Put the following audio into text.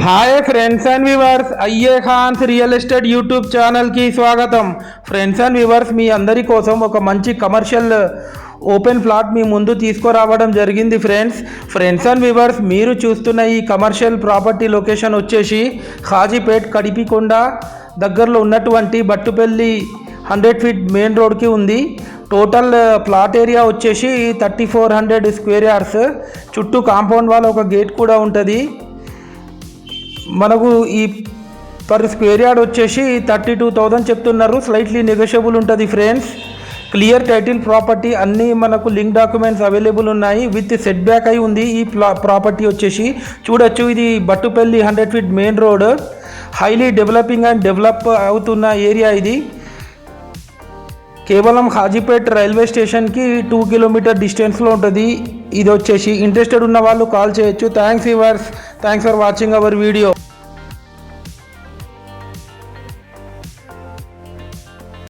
Hi friends and viewers, అయ్యే ఖాన్స్ real estate YouTube ఛానల్కి స్వాగతం. ఫ్రెండ్స్ అండ్ వ్యూవర్స్, మీ అందరి కోసం ఒక మంచి కమర్షియల్ ఓపెన్ ప్లాట్ మీ ముందు తీసుకురావడం జరిగింది. ఫ్రెండ్స్ అండ్ వ్యూవర్స్, మీరు చూస్తున్న ఈ కమర్షియల్ ప్రాపర్టీ లొకేషన్ వచ్చేసి ఖాజీపేట్ కడిపికొండ దగ్గరలో ఉన్నటువంటి బట్టుపల్లి 100 ఫీట్ మెయిన్ రోడ్కి ఉంది. టోటల్ ప్లాట్ ఏరియా వచ్చేసి 3400 స్క్వేర్ యార్డ్స్. చుట్టూ కాంపౌండ్ వాళ్ళ ఒక గేట్ కూడా ఉంటుంది. మనకు ఈ పర్ స్క్వేర్ యార్డ్ వచ్చేసి 32,000 చెప్తున్నారు. స్లైట్లీ నెగోషియబుల్ ఉంటుంది ఫ్రెండ్స్. క్లియర్ టైటిల్ ప్రాపర్టీ, అన్నీ మనకు లింక్ డాక్యుమెంట్స్ అవైలబుల్ ఉన్నాయి. విత్ సెట్ బ్యాక్ అయి ఉంది. ఈ ప్రాపర్టీ వచ్చేసి చూడొచ్చు, ఇది Battupalli 100 feet main road. Highly developing and develop అవుతున్న ఏరియా ఇది. కేవలం ఖాజీపేట్ రైల్వే స్టేషన్కి 2 కిలోమీటర్ డిస్టెన్స్లో ఉంటుంది. ఇది వచ్చేసి ఇంట్రెస్టెడ్ ఉన్న వాళ్ళు కాల్ చేయొచ్చు. Thanks for watching our video.